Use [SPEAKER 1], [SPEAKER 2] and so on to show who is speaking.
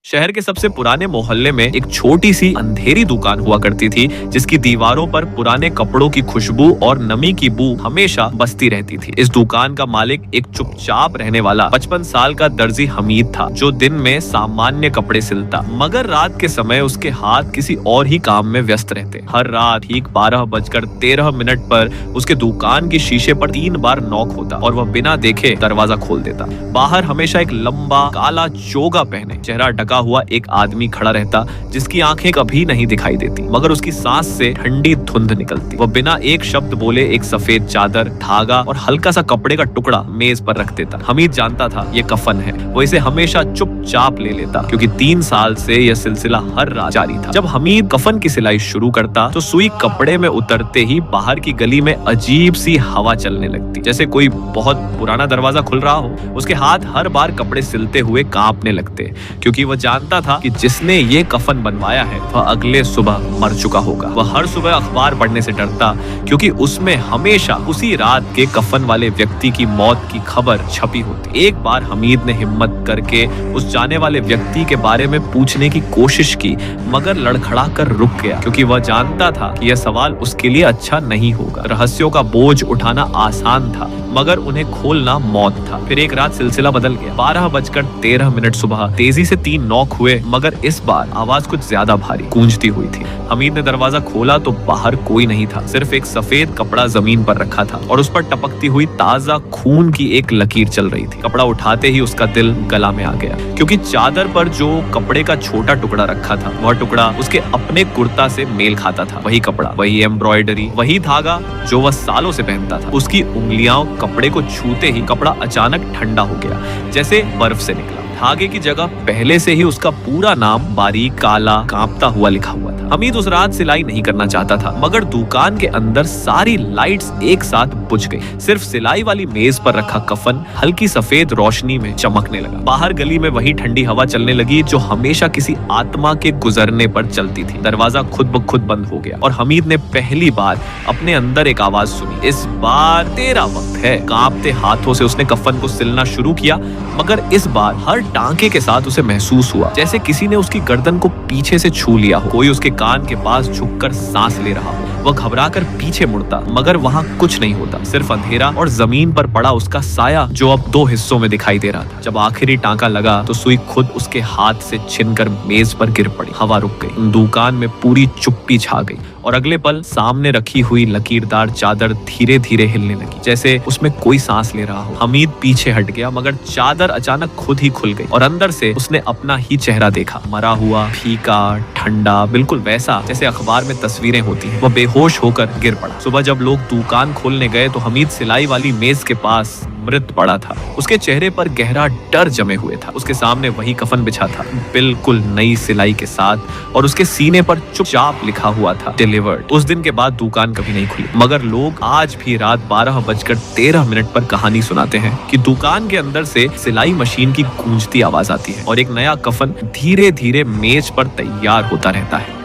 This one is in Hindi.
[SPEAKER 1] शहर के सबसे पुराने मोहल्ले में एक छोटी सी अंधेरी दुकान हुआ करती थी, जिसकी दीवारों पर पुराने कपड़ों की खुशबू और नमी की बू हमेशा बसती रहती थी। इस दुकान का मालिक एक चुपचाप रहने वाला 55 साल का दर्जी हमीद था, जो दिन में सामान्य कपड़े सिलता, मगर रात के समय उसके हाथ किसी और ही काम में व्यस्त रहते। हर रात ठीक 12:13 पर उसके दुकान की शीशे पर 3 बार नॉक होता और वह बिना देखे दरवाजा खोल देता। बाहर हमेशा एक लंबा काला चोगा पहने, चेहरा ढका हुआ एक आदमी खड़ा रहता, जिसकी आंखें कभी नहीं दिखाई देती, मगर उसकी सांस से ठंडी धुंध निकलती। वह बिना एक शब्द बोले एक सफेद चादर, धागा और हल्का सा कपड़े का टुकड़ा मेज पर रख देता। हमीद जानता था ये कफन है। वो इसे हमेशा चुपचाप ले लेता, क्योंकि 3 साल से यह सिलसिला हर रात जारी था। जब हमीद कफन की सिलाई शुरू करता तो सुई कपड़े में उतरते ही बाहर की गली में अजीब सी हवा चलने लगती, जैसे कोई बहुत पुराना दरवाजा खुल रहा हो। उसके हाथ हर बार कपड़े सिलते हुए कांपने लगते, क्योंकि वह जानता था कि जिसने ये कफन बनवाया है वह अगले सुबह मर चुका होगा। वह हर सुबह अखबार पढ़ने से डरता, क्योंकि उसमें हमेशा उसी रात के कफन वाले व्यक्ति की मौत की खबर छपी होती। एक बार हमीद ने हिम्मत करके उस जाने वाले व्यक्ति के बारे में पूछने की कोशिश की, मगर लड़खड़ा कर रुक गया, क्योंकि वह जानता था कि यह सवाल उसके लिए अच्छा नहीं होगा। रहस्यों का बोझ उठाना आसान था, मगर उन्हें खोलना मौत था। फिर एक रात सिलसिला बदल गया। 12:13 सुबह तेजी से 3 नॉक हुए, मगर इस बार आवाज कुछ ज्यादा भारी गूंजती हुई थी। हमीद ने दरवाजा खोला तो बाहर कोई नहीं था, सिर्फ एक सफेद कपड़ा जमीन पर रखा था और उस पर टपकती हुई ताजा खून की एक लकीर चल रही थी। कपड़ा उठाते ही उसका दिल गला में आ गया, क्योंकि चादर पर जो कपड़े का छोटा टुकड़ा रखा था, वह टुकड़ा उसके अपने कुर्ता से मेल खाता था। वही कपड़ा, वही एम्ब्रॉयडरी, वही धागा जो वह सालों से पहनता था। उसकी उंगलियां कपड़े को छूते ही कपड़ा अचानक ठंडा हो गया, जैसे बर्फ से निकला। धागे की जगह पहले से ही उसका पूरा नाम बारीक काला कांपता हुआ लिखा हुआ था। हमीद उस रात सिलाई नहीं करना चाहता था, मगर दुकान के अंदर सारी लाइट्स एक साथ बुझ गई। सिर्फ सिलाई वाली मेज पर रखा कफन हल्की सफेद रोशनी में चमकने लगा। बाहर गली में वही ठंडी हवा चलने लगी, जो हमेशा किसी आत्मा के गुजरने पर चलती थी। दरवाजा खुद ब खुद बंद हो गया और हमीद ने पहली बार अपने अंदर एक आवाज सुनी, इस बार तेरा वक्त है। कांपते हाथों से उसने कफन को सिलना शुरू किया, मगर इस बार हर टांके के साथ उसे महसूस हुआ जैसे किसी ने उसकी गर्दन को पीछे से छू लिया हो। कोई उसके कान के पास झुककर सांस ले रहा हो। वह घबराकर पीछे मुड़ता, मगर वहां कुछ नहीं होता, सिर्फ अंधेरा और जमीन पर पड़ा उसका साया, जो अब 2 हिस्सों में दिखाई दे रहा था। जब आखिरी टांका लगा तो सुई खुद उसके हाथ से छिनकर मेज पर गिर पड़ी। हवा रुक गई, दुकान में पूरी चुप्पी छा गई और अगले पल सामने रखी हुई लकीरदार चादर धीरे धीरे हिलने लगी, जैसे उसमें कोई सांस ले रहा हो। हमीद पीछे हट गया, मगर चादर अचानक खुद ही खुल गई और अंदर से उसने अपना ही चेहरा देखा, मरा हुआ, फीका, ठंडा, बिल्कुल वैसा जैसे अखबार में तस्वीरें होती हैं। वह बेहोश होकर गिर पड़ा। सुबह जब लोग दुकान खोलने गए तो हमीद सिलाई वाली मेज के पास मृत पड़ा था। उसके चेहरे पर गहरा डर जमे हुए था। उसके सामने वही कफन बिछा था, बिल्कुल नई सिलाई के साथ, और उसके सीने पर चुपचाप लिखा हुआ था, डिलीवर्ड। उस दिन के बाद दुकान कभी नहीं खुली, मगर लोग आज भी रात 12:13 पर कहानी सुनाते हैं कि दुकान के अंदर से सिलाई मशीन की गूंजती आवाज आती है और एक नया कफन धीरे धीरे मेज पर तैयार होता रहता है।